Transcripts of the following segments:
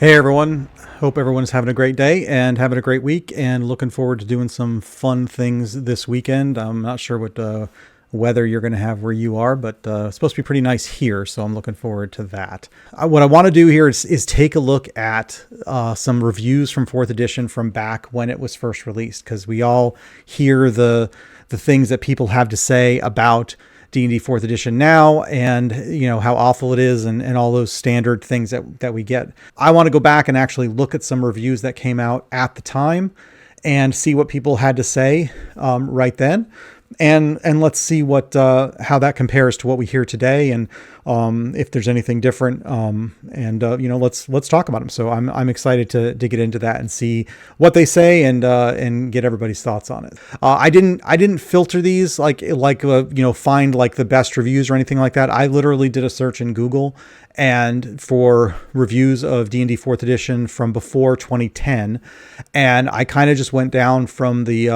Hey everyone, hope everyone's having a great day and having a great week and looking forward to doing some fun things this weekend. I'm not sure what weather you're going to have where you are, but it's supposed to be pretty nice here, so I'm looking forward to that. What I want to do here is take a look at some reviews from 4th edition from back when it was first released, because we all hear the things that people have to say about D&D 4th edition now, and how awful it is, and all those standard things that we get. I want to go back and actually look at some reviews that came out at the time and see what people had to say right then, and let's see what how that compares to what we hear today, and if there's anything different, let's talk about them. So I'm excited to get into that and see what they say and get everybody's thoughts on it. I didn't filter these like find like the best reviews or anything like that. I literally did a search in Google and for reviews of D&D 4th edition from before 2010, and I kind of just went down from the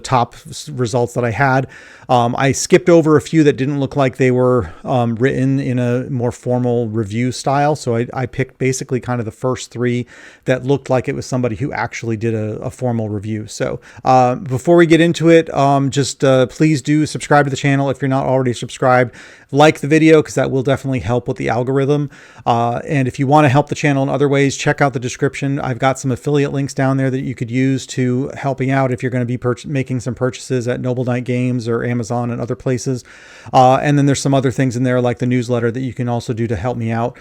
top results that I had. I skipped over a few that didn't look like they were written in a more formal review style, so I picked basically kind of the first 3 that looked like it was somebody who actually did a formal review. So before we get into it, please do subscribe to the channel if you're not already subscribed. Like the video, because that will definitely help with the algorithm. And if you want to help the channel in other ways, check out the description. I've got some affiliate links down there that you could use to helping out if you're going to be making some purchases at Noble Knight Games or Amazon and other places. And then there's some other things in there like the newsletter that you can also do to help me out,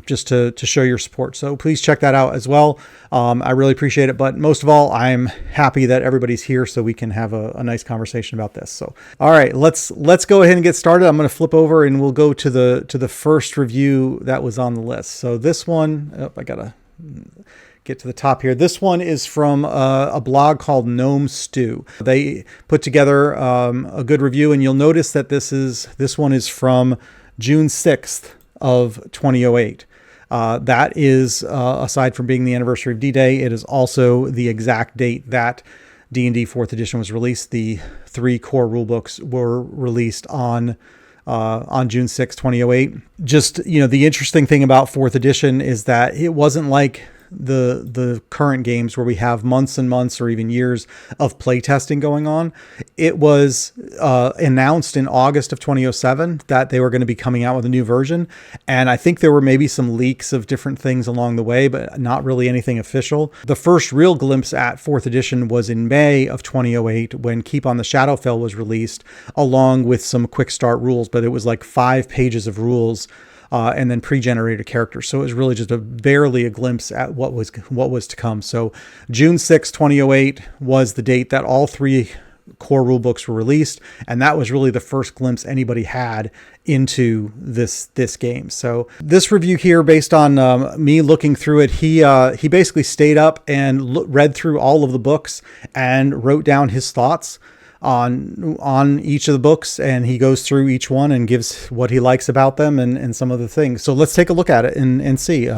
just to show your support. So please check that out as well. I really appreciate it. But most of all, I'm happy that everybody's here so we can have a nice conversation about this. So, all right, let's go ahead and get started. I'm going to flip over and we'll go to the first review that was on the list. So this one, I gotta get to the top here. This one is from a blog called Gnome Stew. They put together a good review, and you'll notice that this one is from June 6th of 2008. That is, aside from being the anniversary of D-Day, it is also the exact date that D&D 4th edition was released. The 3 core rulebooks were released on June 6, 2008. Just, the interesting thing about 4th edition is that it wasn't like the current games where we have months and months or even years of playtesting going on. It was announced in August of 2007 that they were going to be coming out with a new version. And I think there were maybe some leaks of different things along the way, but not really anything official. The first real glimpse at 4th edition was in May of 2008 when Keep on the Shadowfell was released, along with some quick start rules, but it was like 5 pages of rules and then pre-generated characters. So it was really just barely a glimpse at what was to come. So June 6, 2008 was the date that all 3 core rulebooks were released, and that was really the first glimpse anybody had into this game. So this review here, based on me looking through it, he basically stayed up and read through all of the books and wrote down his thoughts on each of the books, and he goes through each one and gives what he likes about them and some of the things. So let's take a look at it and see.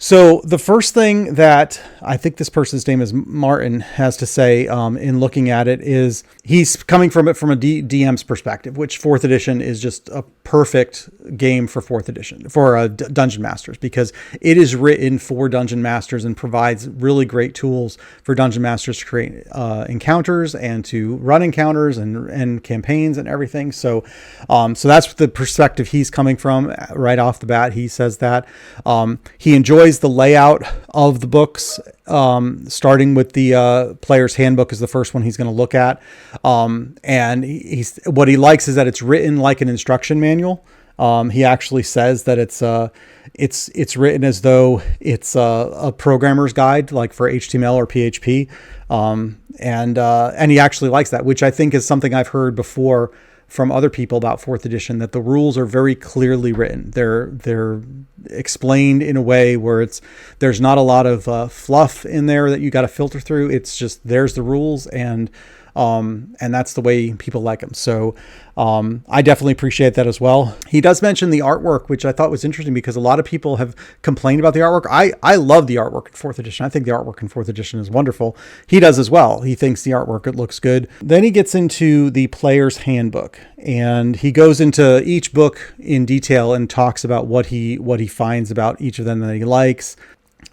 So the first thing that I think this person's name is Martin has to say in looking at it is he's coming from it from a DM's perspective, which 4th edition is just a perfect game for 4th edition, for Dungeon Masters, because it is written for Dungeon Masters and provides really great tools for Dungeon Masters to create encounters and to run encounters and campaigns and everything. So that's the perspective he's coming from right off the bat. He says that he enjoys the layout of the books, starting with the player's handbook is the first one he's going to look at. And what he likes is that it's written like an instruction manual. He actually says that it's written as though it's a programmer's guide, like for HTML or PHP. And he actually likes that, which I think is something I've heard before from other people about 4th edition, that the rules are very clearly written. They're explained in a way where there's not a lot of fluff in there that you got to filter through. It's just, there's the rules, and And that's the way people like him. So I definitely appreciate that as well. He does mention the artwork, which I thought was interesting because a lot of people have complained about the artwork. I love the artwork in 4th edition. I think the artwork in 4th edition is wonderful. He does as well. He thinks the artwork, it looks good. Then he gets into the player's handbook, and he goes into each book in detail and talks about what he finds about each of them that he likes.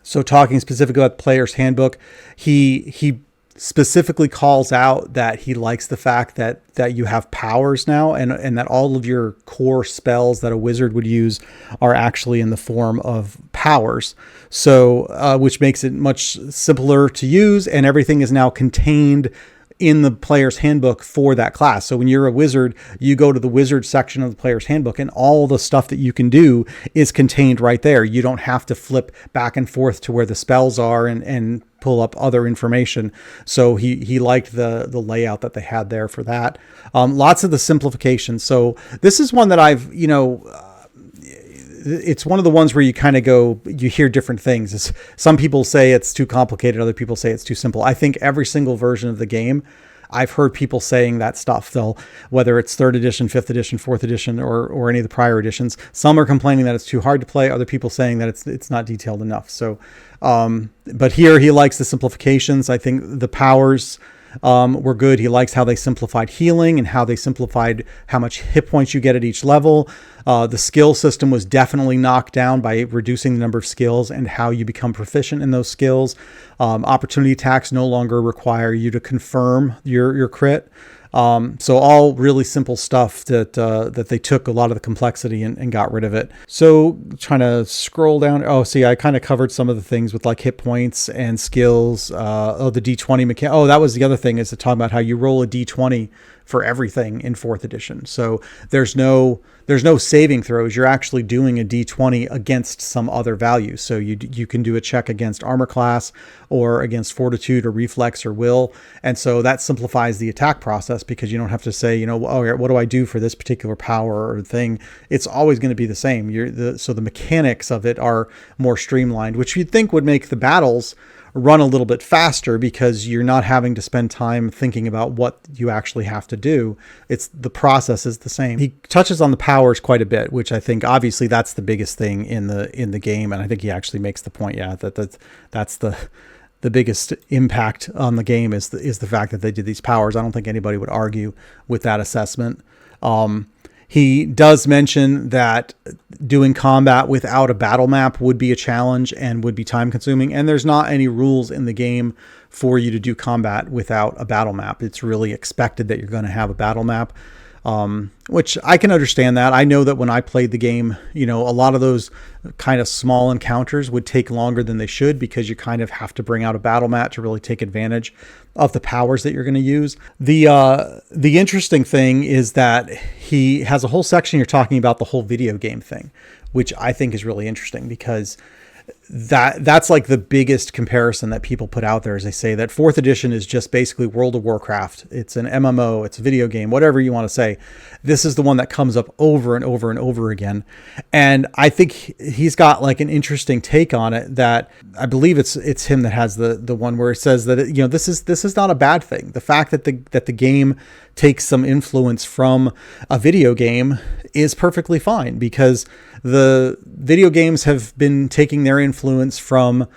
So talking specifically about the player's handbook, he specifically calls out that he likes the fact that you have powers now, and that all of your core spells that a wizard would use are actually in the form of powers. So which makes it much simpler to use, and everything is now contained in the player's handbook for that class. So when you're a wizard, you go to the wizard section of the player's handbook, and all the stuff that you can do is contained right there. You don't have to flip back and forth to where the spells are and pull up other information. So he liked the layout that they had there for that. Lots of the simplification. So this is one that I've, it's one of the ones where you kind of go, you hear different things. Some people say it's too complicated. Other people say it's too simple. I think every single version of the game, I've heard people saying that stuff. Whether it's 3rd edition, 5th edition, 4th edition, or any of the prior editions, some are complaining that it's too hard to play. Other people saying that it's not detailed enough. So, but here he likes the simplifications. I think the powers were good. He likes how they simplified healing and how they simplified how much hit points you get at each level. The skill system was definitely knocked down by reducing the number of skills and how you become proficient in those skills. Opportunity attacks no longer require you to confirm your crit. So all really simple stuff that they took a lot of the complexity and got rid of it. So trying to scroll down. Oh, see, I kind of covered some of the things with like hit points and skills. The D20 mechanic. Oh, that was the other thing, is to talk about how you roll a D20 for everything in 4th edition. So there's no saving throws. You're actually doing a D20 against some other value. So you can do a check against armor class or against fortitude or reflex or will. And so that simplifies the attack process, because you don't have to say, what do I do for this particular power or thing? It's always going to be the same. So the mechanics of it are more streamlined, which you'd think would make the battles run a little bit faster, because you're not having to spend time thinking about what you actually have to do. It's the process is the same. He touches on the powers quite a bit, which I think obviously that's the biggest thing in the game. And I think he actually makes the point, that's the biggest impact on the game is the fact that they did these powers. I don't think anybody would argue with that assessment. He does mention that doing combat without a battle map would be a challenge and would be time consuming. And there's not any rules in the game for you to do combat without a battle map. It's really expected that you're going to have a battle map, which I can understand that. I know that when I played the game, a lot of those kind of small encounters would take longer than they should, because you kind of have to bring out a battle map to really take advantage of the powers that you're going to use. The interesting thing is that he has a whole section here talking about the whole video game thing, which I think is really interesting, because that's like the biggest comparison that people put out there, is they say that 4th edition is just basically World of Warcraft. It's an MMO, it's a video game, whatever you want to say. This is the one that comes up over and over and over again. And I think he's got like an interesting take on it, that I believe it's him that has the one where it says that, this is not a bad thing. The fact that the game takes some influence from a video game is perfectly fine, because the video games have been taking their influence from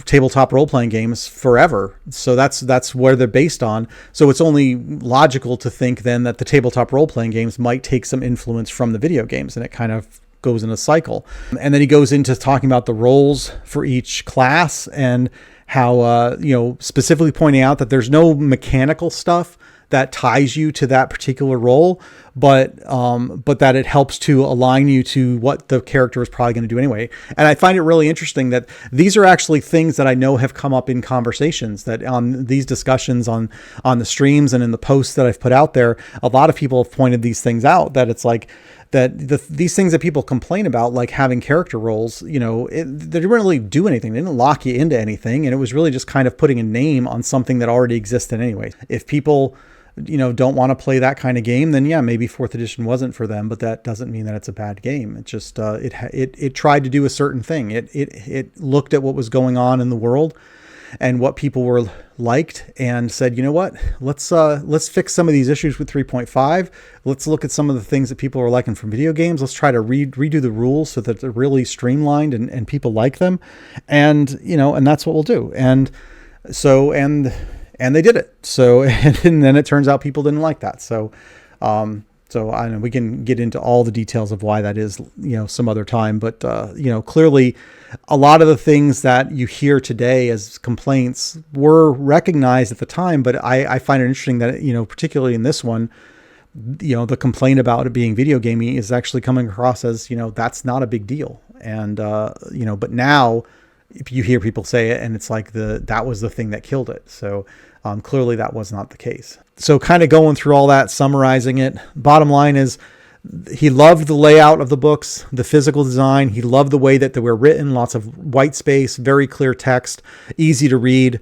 tabletop role-playing games forever. So that's where they're based on. So it's only logical to think then that the tabletop role-playing games might take some influence from the video games, and it kind of goes in a cycle. And then he goes into talking about the roles for each class, and how, specifically pointing out that there's no mechanical stuff that ties you to that particular role, but that it helps to align you to what the character is probably going to do anyway. And I find it really interesting that these are actually things that I know have come up in conversations, that on these discussions on the streams and in the posts that I've put out there, a lot of people have pointed these things out, that it's like, that these things that people complain about, like having character roles, they didn't really do anything. They didn't lock you into anything. And it was really just kind of putting a name on something that already existed anyway. If people, don't want to play that kind of game, then yeah, maybe 4th edition wasn't for them, but that doesn't mean that it's a bad game. It just, it tried to do a certain thing. It looked at what was going on in the world, and what people were liked, and said, you know what, let's fix some of these issues with 3.5. Let's look at some of the things that people are liking from video games. Let's try to redo the rules so that they're really streamlined and people like them. And, and that's what we'll do. And so, and they did it. So, and then it turns out people didn't like that. So I know we can get into all the details of why that is, some other time, but, clearly a lot of the things that you hear today as complaints were recognized at the time, but I find it interesting that, particularly in this one, the complaint about it being video gaming is actually coming across as, that's not a big deal. And, but now if you hear people say it and it's like that was the thing that killed it. So, clearly that was not the case. So kind of going through all that, summarizing it, bottom line is he loved the layout of the books, the physical design. He loved the way that they were written, lots of white space, very clear text, easy to read.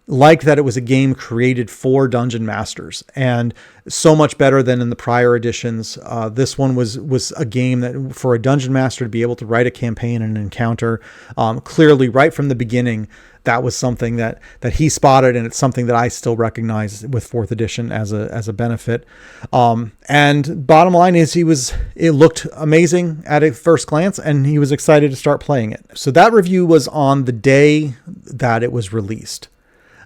Liked that it was a game created for dungeon masters, and so much better than in the prior editions. This one was a game that for a dungeon master to be able to write a campaign and an encounter, clearly right from the beginning, that was something that he spotted, and it's something that I still recognize with 4th edition as a benefit. And bottom line is it looked amazing at a first glance, and he was excited to start playing it. So that review was on the day that it was released.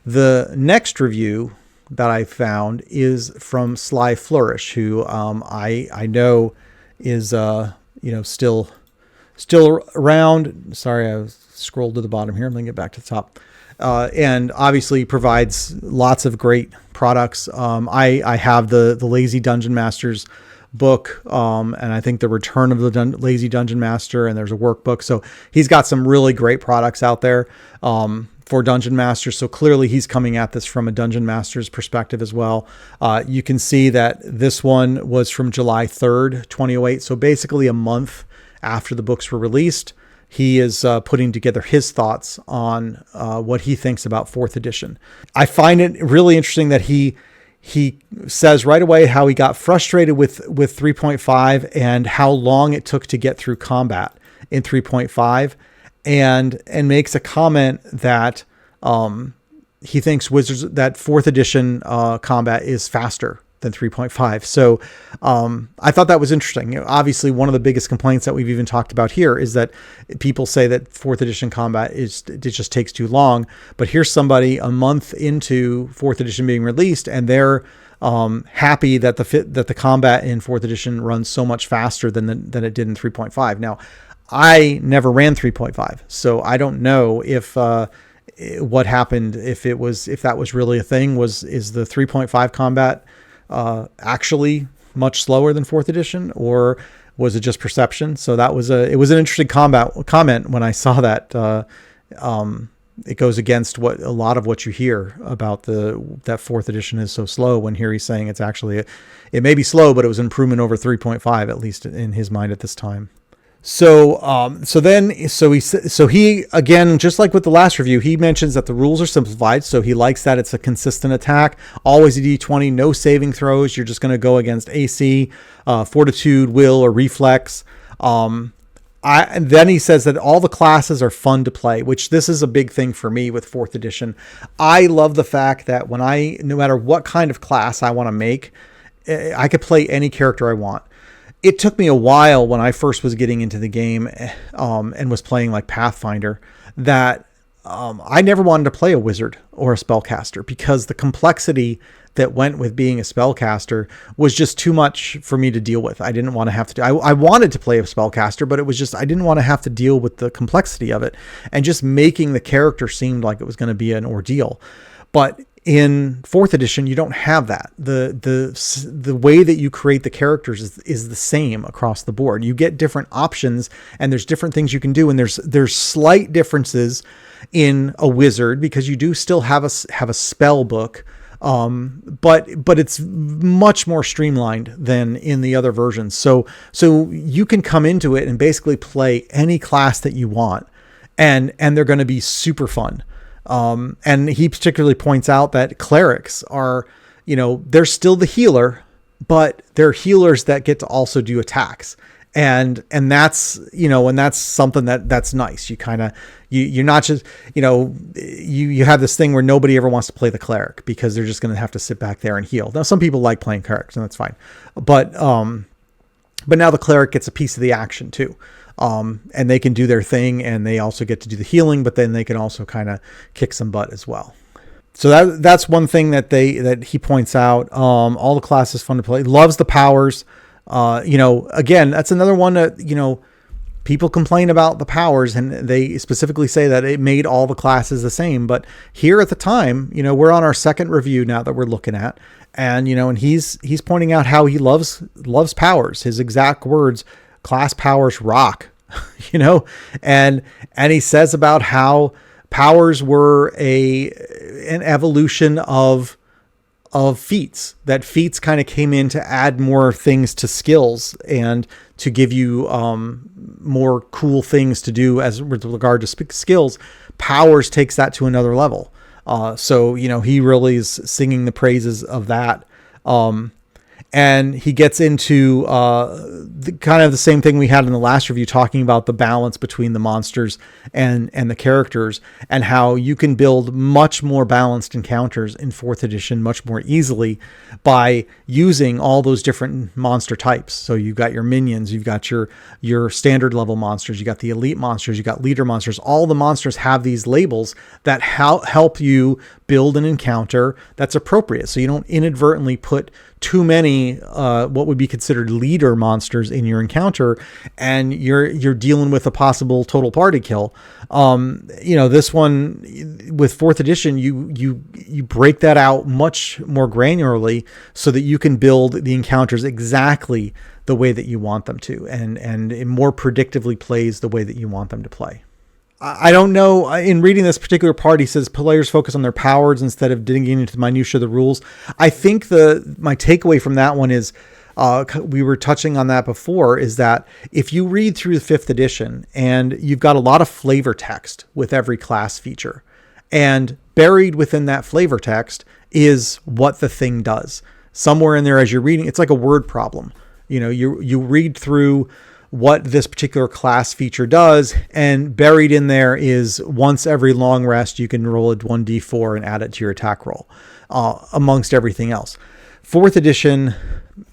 The next review that I found is from Sly Flourish, who I know is still around. Sorry, I scrolled to the bottom here. Let me get back to the top. And obviously provides lots of great products. I have the Lazy Dungeon Masters book, and I think the Return of the Lazy Dungeon Master, and there's a workbook. So he's got some really great products out there for Dungeon Masters. So clearly he's coming at this from a Dungeon Master's perspective as well. You can see that this one was from July 3rd, 2008. So basically a month after the books were released. He is putting together his thoughts on what he thinks about 4th edition. I find it really interesting that he says right away how he got frustrated with 3.5 and how long it took to get through combat in 3.5, and makes a comment that he thinks that 4th edition combat is faster than 3.5. So I thought that was interesting. Obviously, one of the biggest complaints that we've even talked about here is that people say that 4th edition combat it just takes too long. But here's somebody a month into 4th edition being released, and they're happy that the combat in 4th edition runs so much faster than it did in 3.5. Now, I never ran 3.5, so I don't know if what happened, if that was really a thing. Is the 3.5 combat actually much slower than 4th edition, or was it just perception? So it was an interesting comment when I saw that. It goes against a lot of what you hear about that 4th edition is so slow, when here he's saying it's actually it may be slow, but it was an improvement over 3.5, at least in his mind at this time. So he again, just like with the last review, he mentions that the rules are simplified. So he likes that it's a consistent attack, always a D20, no saving throws. You're just going to go against AC, fortitude, will, or reflex. And then he says that all the classes are fun to play, which this is a big thing for me with 4th edition. I love the fact that no matter what kind of class I want to make, I could play any character I want. It took me a while when I first was getting into the game and was playing like Pathfinder that I never wanted to play a wizard or a spellcaster, because the complexity that went with being a spellcaster was just too much for me to deal with. I didn't want to have to I wanted to play a spellcaster, but it was just, I didn't want to have to deal with the complexity of it, and just making the character seemed like it was going to be an ordeal. But in 4th edition, you don't have that. The way that you create the characters is the same across the board. You get different options, and there's different things you can do, and there's slight differences in a wizard, because you do still have a spell book, but it's much more streamlined than in the other versions. So you can come into it and basically play any class that you want, and they're going to be super fun. And he particularly points out that clerics are, they're still the healer, but they're healers that get to also do attacks. And that's, and that's something that's nice. You kind of, you're not just, you have this thing where nobody ever wants to play the cleric because they're just going to have to sit back there and heal. Now, some people like playing clerics, and that's fine. But now the cleric gets a piece of the action too. And they can do their thing, and they also get to do the healing, but then they can also kind of kick some butt as well. So that's one thing that he points out. All the classes fun to play. Loves the powers. Again, that's another one that, people complain about the powers, and they specifically say that it made all the classes the same. But here at the time, we're on our second review now that we're looking at, and, and he's pointing out how he loves powers. His exact words, class powers rock, and he says about how powers were an evolution of feats, that feats kind of came in to add more things to skills and to give you more cool things to do as with regard to skills. Powers takes that to another level. So he really is singing the praises of that. And he gets into kind of the same thing we had in the last review, talking about the balance between the monsters and the characters, and how you can build much more balanced encounters in 4th edition much more easily by using all those different monster types. So you've got your minions, you've got your standard level monsters, you got the elite monsters, you got leader monsters. All the monsters have these labels that help you build an encounter that's appropriate, so you don't inadvertently put too many what would be considered leader monsters in your encounter, and you're dealing with a possible total party kill. This one with 4th edition, you break that out much more granularly so that you can build the encounters exactly the way that you want them to, and it more predictively plays the way that you want them to play. I don't know. In reading this particular part, he says players focus on their powers instead of digging into the minutiae of the rules. I think my takeaway from that one is, we were touching on that before, is that if you read through the 5th edition and you've got a lot of flavor text with every class feature, and buried within that flavor text is what the thing does. Somewhere in there as you're reading, it's like a word problem. You read through what this particular class feature does, and buried in there is once every long rest you can roll a 1d4 and add it to your attack roll, amongst everything else. 4th edition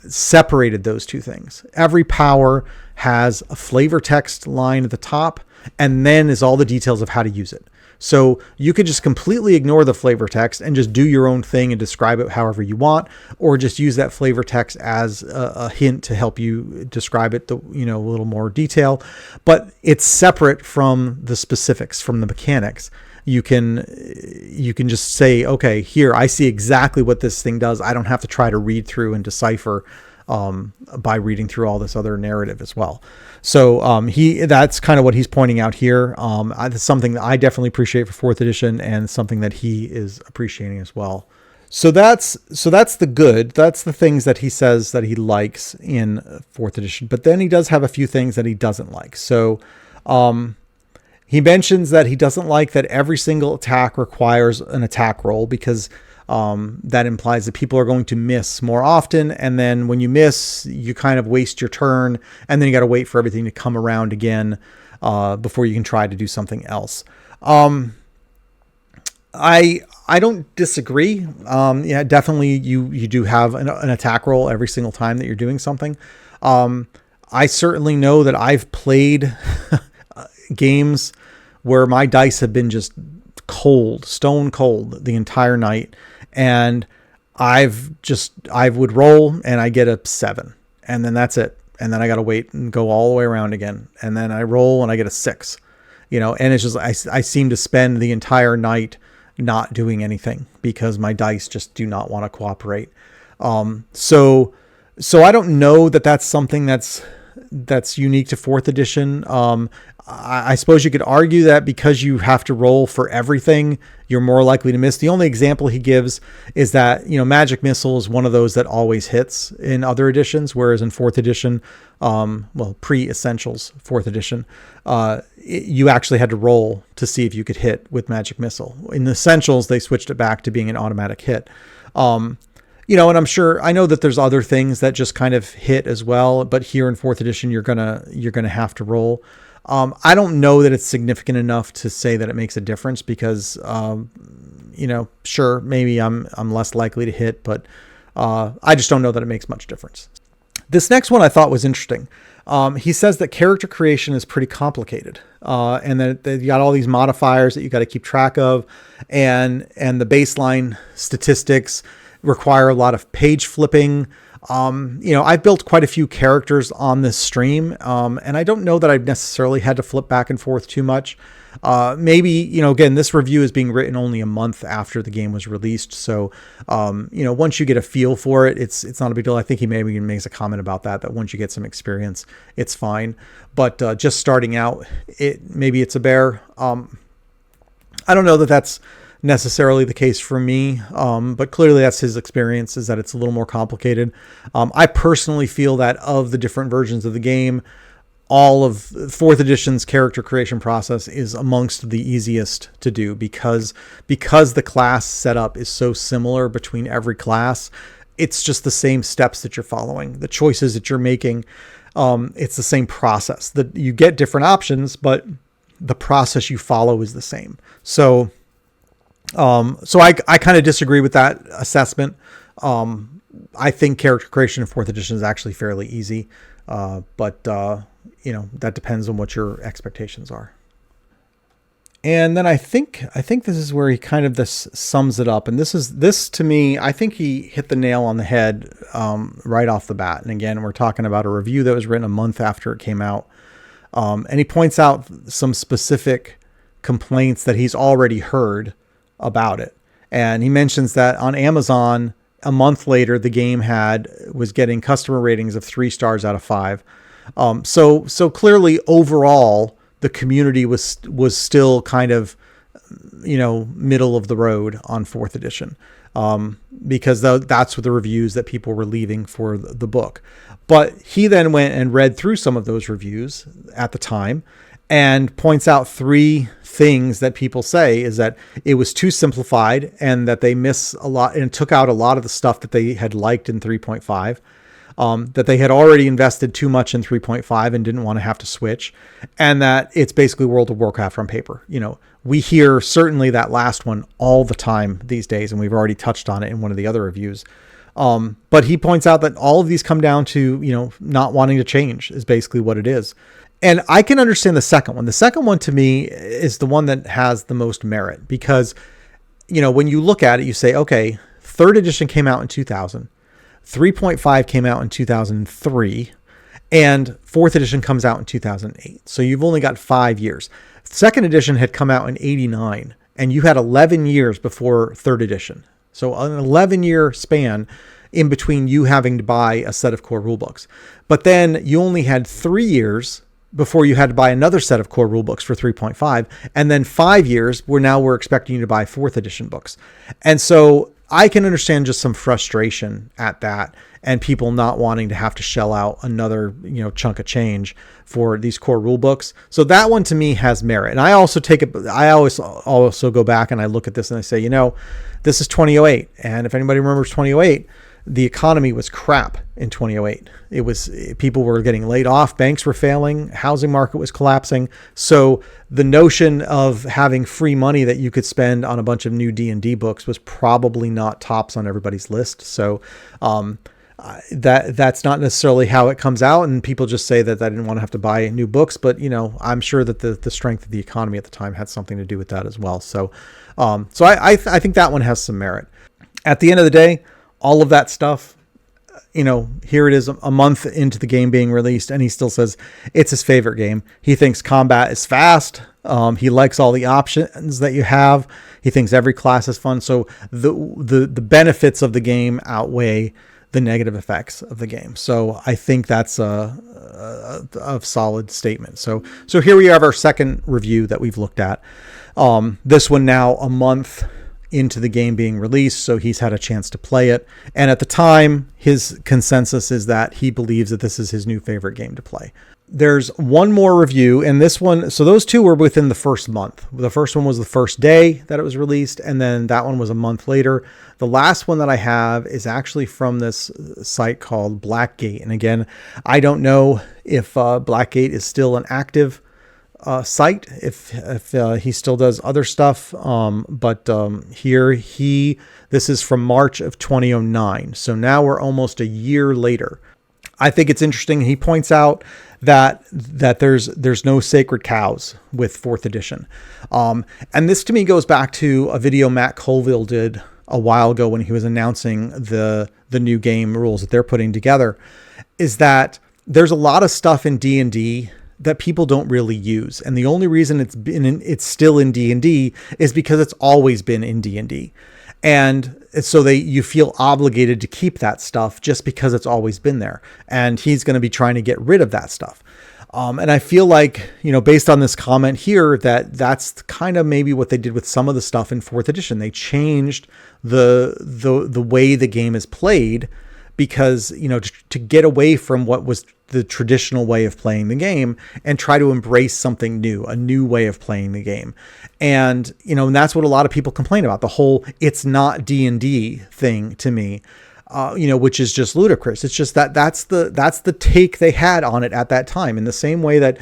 separated those two things. Every power has a flavor text line at the top, and then is all the details of how to use it. So you could just completely ignore the flavor text and just do your own thing and describe it however you want, or just use that flavor text as a hint to help you describe it, a little more detail. But it's separate from the specifics, from the mechanics. You can just say, okay, here, I see exactly what this thing does. I don't have to try to read through and decipher by reading through all this other narrative as well. So that's kind of what he's pointing out here. It's something that I definitely appreciate for 4th edition, and something that he is appreciating as well. So that's the good. That's the things that he says that he likes in 4th edition. But then he does have a few things that he doesn't like. So he mentions that he doesn't like that every single attack requires an attack roll, because that implies that people are going to miss more often. And then when you miss, you kind of waste your turn, and then you got to wait for everything to come around again before you can try to do something else. I don't disagree. Yeah, definitely you do have an attack roll every single time that you're doing something. I certainly know that I've played games where my dice have been just stone cold the entire night. And I would roll and I get a 7, and then that's it. And then I got to wait and go all the way around again. And then I roll and I get a 6, and it's just, I seem to spend the entire night not doing anything because my dice just do not want to cooperate. So I don't know that that's something that's unique to 4th edition. I suppose you could argue that because you have to roll for everything, you're more likely to miss. The only example he gives is that, Magic Missile is one of those that always hits in other editions, whereas in 4th edition, pre-Essentials 4th edition, you actually had to roll to see if you could hit with Magic Missile. In the Essentials, they switched it back to being an automatic hit. And I know that there's other things that just kind of hit as well, but here in fourth edition, you're gonna have to roll. I don't know that it's significant enough to say that it makes a difference because, sure, maybe I'm less likely to hit, but I just don't know that it makes much difference. This next one I thought was interesting. He says that character creation is pretty complicated, and that you got all these modifiers that you got to keep track of, and the baseline statistics require a lot of page flipping. I've built quite a few characters on this stream, and I don't know that I've necessarily had to flip back and forth too much. Maybe, again, this review is being written only a month after the game was released. So, once you get a feel for it, it's not a big deal. I think he maybe makes a comment about that once you get some experience, it's fine. But just starting out, maybe it's a bear. I don't know that that's necessarily the case for me, but clearly that's his experience, is that it's a little more complicated. I personally feel that of the different versions of the game, all of fourth edition's character creation process is amongst the easiest to do because the class setup is so similar between every class. It's just the same steps that you're following, the choices that you're making. It's the same process that you get different options, but the process you follow is the same. So I kind of disagree with that assessment. I think character creation in fourth edition is actually fairly easy. But that depends on what your expectations are. And then I think this is where he kind of sums it up. And this to me, I think he hit the nail on the head, right off the bat. And again, we're talking about a review that was written a month after it came out. And he points out some specific complaints that he's already heard about it. And he mentions that on Amazon, a month later, the game was getting customer ratings of 3 stars out of 5. So clearly overall, the community was still kind of, middle of the road on fourth edition. Because that's what the reviews that people were leaving for the book. But he then went and read through some of those reviews at the time and points out 3 things that people say is that it was too simplified and that they miss a lot and took out a lot of the stuff that they had liked in 3.5, that they had already invested too much in 3.5 and didn't want to have to switch, and that it's basically World of Warcraft on paper. We hear certainly that last one all the time these days, and we've already touched on it in one of the other reviews. But he points out that all of these come down to, not wanting to change is basically what it is. And I can understand the second one. The second one to me is the one that has the most merit because, when you look at it, you say, okay, third edition came out in 2000, 3.5 came out in 2003, and fourth edition comes out in 2008. So you've only got 5 years. Second edition had come out in 89, and you had 11 years before third edition. So an 11-year span in between you having to buy a set of core rulebooks. But then you only had 3 years before you had to buy another set of core rulebooks for 3.5. And then 5 years where we're expecting you to buy fourth edition books. And so I can understand just some frustration at that and people not wanting to have to shell out another, chunk of change for these core rule books. So that one to me has merit. And I also I always also go back and I look at this and I say, this is 2008. And if anybody remembers 2008, the economy was crap in 2008. People were getting laid off, banks were failing, housing market was collapsing. So the notion of having free money that you could spend on a bunch of new D&D books was probably not tops on everybody's list. So that's not necessarily how it comes out. And people just say that I didn't want to have to buy new books, but I'm sure that the strength of the economy at the time had something to do with that as well. So I think that one has some merit. At the end of the day, all of that stuff, here it is a month into the game being released, and he still says it's his favorite game. He thinks combat is fast. He likes all the options that you have. He thinks every class is fun. So the benefits of the game outweigh the negative effects of the game. So I think that's a solid statement. So here we have our second review that we've looked at. This one now a month into the game being released, so he's had a chance to play it. And at the time, his consensus is that he believes that this is his new favorite game to play. There's one more review, and this one, so those two were within the first month. The first one was the first day that it was released, and then that one was a month later. The last one that I have is actually from this site called Blackgate. And again, I don't know if Blackgate is still an active site, if he still does other stuff. But this is from March of 2009. So now we're almost a year later. I think it's interesting. He points out that there's no sacred cows with 4th edition. And this to me goes back to a video Matt Colville did a while ago when he was announcing the new game rules that they're putting together, is that there's a lot of stuff in D&D that people don't really use. And the only reason it's still in D&D is because it's always been in D&D. And so you feel obligated to keep that stuff just because it's always been there. And he's going to be trying to get rid of that stuff. And I feel like, based on this comment here, that's kind of maybe what they did with some of the stuff in 4th edition. They changed the way the game is played because, to get away from what was the traditional way of playing the game and try to embrace something new, a new way of playing the game. And, and that's what a lot of people complain about, the whole it's not D&D thing to me, which is just ludicrous. It's just that's the take they had on it at that time, in the same way that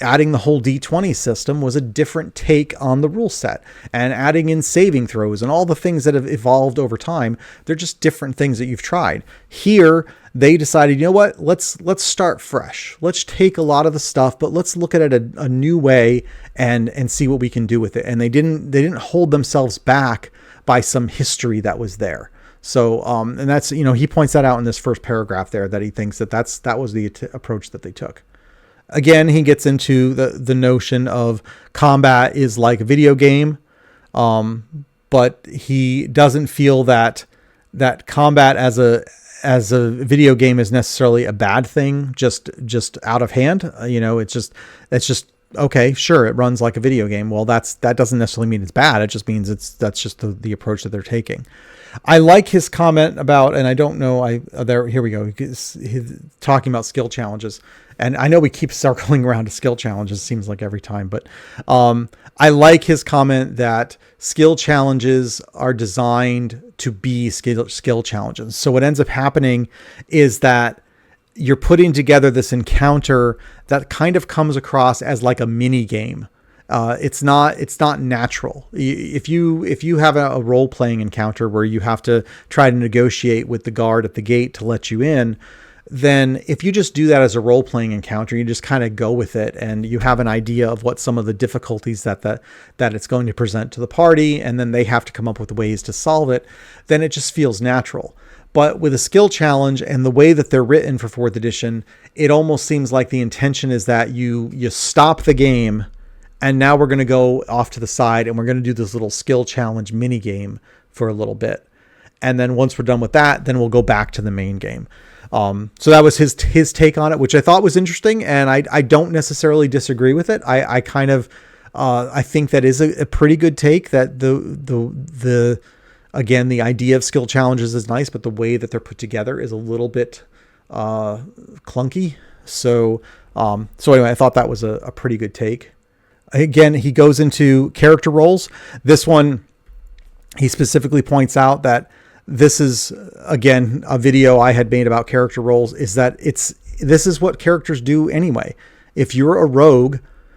adding the whole D20 system was a different take on the rule set, and adding in saving throws and all the things that have evolved over time. They're just different things that you've tried. Here, they decided, what, let's start fresh. Let's take a lot of the stuff, but let's look at it a new way and see what we can do with it. And they didn't hold themselves back by some history that was there. So, and that's, he points that out in this first paragraph there, that he thinks that was the approach that they took. Again, he gets into the notion of combat is like a video game. But he doesn't feel that combat as a video game is necessarily a bad thing, just out of hand. It's just okay, sure, it runs like a video game. Well, that doesn't necessarily mean it's bad. It just means that's just the approach that they're taking. I like his comment about, and I don't know, here we go. He's talking about skill challenges. And I know we keep circling around to skill challenges, seems like every time, but I like his comment that skill challenges are designed to be skill challenges. So what ends up happening is that you're putting together this encounter that kind of comes across as like a mini game. It's not natural. If you have a role-playing encounter where you have to try to negotiate with the guard at the gate to let you in, then if you just do that as a role-playing encounter, you just kind of go with it and you have an idea of what some of the difficulties that it's going to present to the party, and then they have to come up with ways to solve it, then it just feels natural. But with a skill challenge and the way that they're written for 4th edition, it almost seems like the intention is that you stop the game, and now we're going to go off to the side and we're going to do this little skill challenge mini game for a little bit. And then once we're done with that, then we'll go back to the main game. So that was his take on it, which I thought was interesting. And I don't necessarily disagree with it. I think that is a pretty good take, that again, the idea of skill challenges is nice, but the way that they're put together is a little bit clunky. So anyway, I thought that was a pretty good take. Again, he goes into character roles. This one, he specifically points out that this is, again, a video I had made about character roles, is that this is what characters do anyway. If you're a rogue,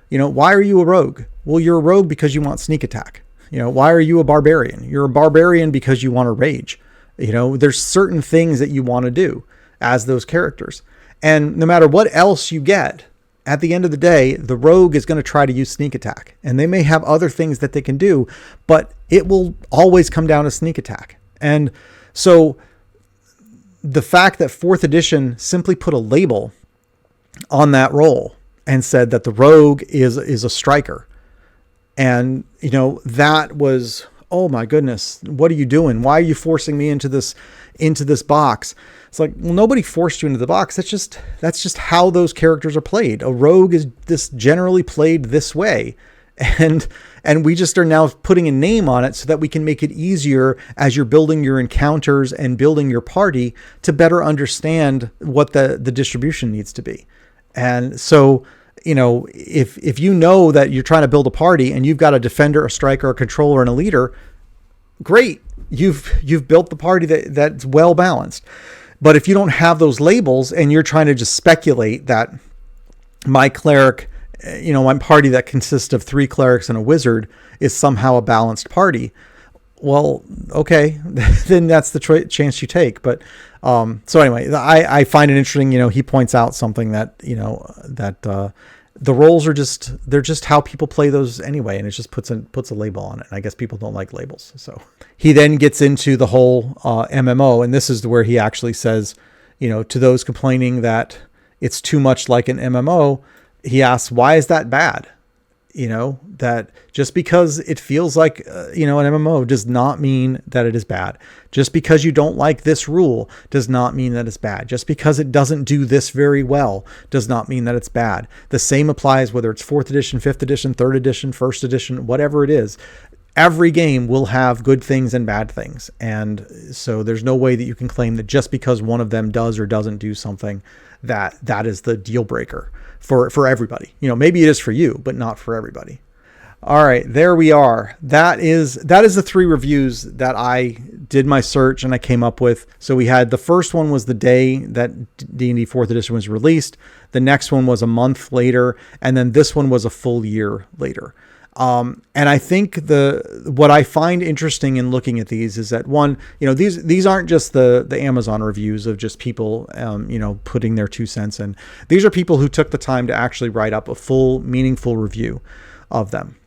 why are you a rogue? Well, you're a rogue because you want sneak attack. Why are you a barbarian? You're a barbarian because you want to rage. There's certain things that you want to do as those characters. And no matter what else you get, at the end of the day, the rogue is going to try to use sneak attack. And they may have other things that they can do, but it will always come down to sneak attack. And so the fact that 4th edition simply put a label on that role and said that the rogue is a striker. And, that was, oh my goodness, what are you doing? Why are you forcing me into this box? It's like, well, nobody forced you into the box. That's just how those characters are played. A rogue is generally played this way. And we just are now putting a name on it so that we can make it easier as you're building your encounters and building your party to better understand what the distribution needs to be. And so, if you know that you're trying to build a party and you've got a defender, a striker, a controller, and a leader, great. You've built the party that's well balanced. But if you don't have those labels and you're trying to just speculate that my cleric, my party that consists of 3 clerics and a wizard is somehow a balanced party, well, okay, then that's the chance you take. But so anyway, I find it interesting. He points out something that that the roles are they're just how people play those anyway, and it just puts a label on it. And I guess people don't like labels. So he then gets into the whole MMO, and this is where he actually says, to those complaining that it's too much like an MMO, he asks, why is that bad? That just because it feels like, an MMO does not mean that it is bad. Just because you don't like this rule does not mean that it's bad. Just because it doesn't do this very well does not mean that it's bad. The same applies whether it's 4th edition, 5th edition, 3rd edition, 1st edition, whatever it is. Every game will have good things and bad things. And so there's no way that you can claim that just because one of them does or doesn't do something, that is the deal breaker for everybody. Maybe it is for you, but not for everybody. All right, there we are. That is the 3 reviews that I did my search and I came up with. So we had the first one was the day that D&D 4th edition was released. The next one was a month later, and then this one was a full year later. And I think what I find interesting in looking at these is that one, these aren't just the Amazon reviews of just people, putting their 2 cents in. These are people who took the time to actually write up a full, meaningful review of them.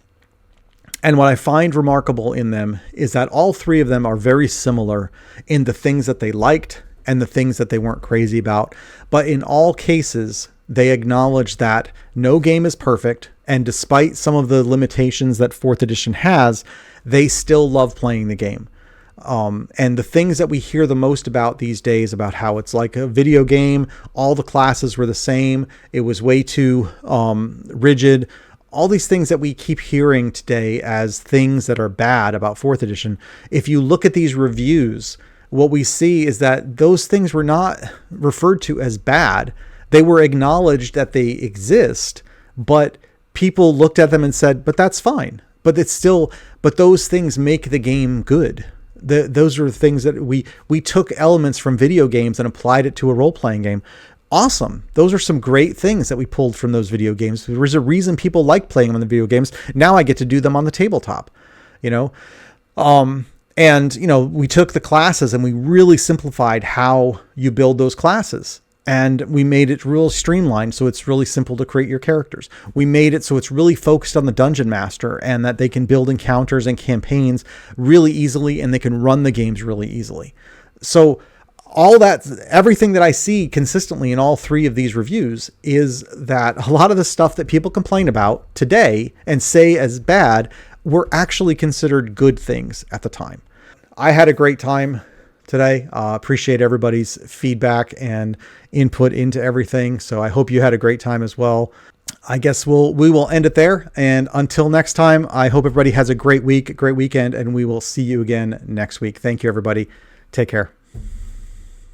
And what I find remarkable in them is that all 3 of them are very similar in the things that they liked and the things that they weren't crazy about. But in all cases, they acknowledge that no game is perfect. And despite some of the limitations that 4th edition has, they still love playing the game. And the things that we hear the most about these days about how it's like a video game, all the classes were the same, it was way too rigid, all these things that we keep hearing today as things that are bad about 4th edition. If you look at these reviews, what we see is that those things were not referred to as bad. They were acknowledged that they exist, but people looked at them and said, but that's fine. But those things make the game good. Those are things that we took elements from video games and applied it to a role-playing game. Awesome. Those are some great things that we pulled from those video games. There was a reason people like playing them in the video games. Now I get to do them on the tabletop, and, we took the classes and we really simplified how you build those classes. And we made it real streamlined, so it's really simple to create your characters. We made it so it's really focused on the dungeon master and that they can build encounters and campaigns really easily, and they can run the games really easily. So everything that I see consistently in all 3 of these reviews is that a lot of the stuff that people complain about today and say as bad were actually considered good things at the time. I had a great time today. Appreciate everybody's feedback and input into everything. So I hope you had a great time as well. I guess we will end it there. And until next time, I hope everybody has a great week, great weekend, and we will see you again next week. Thank you, everybody. Take care.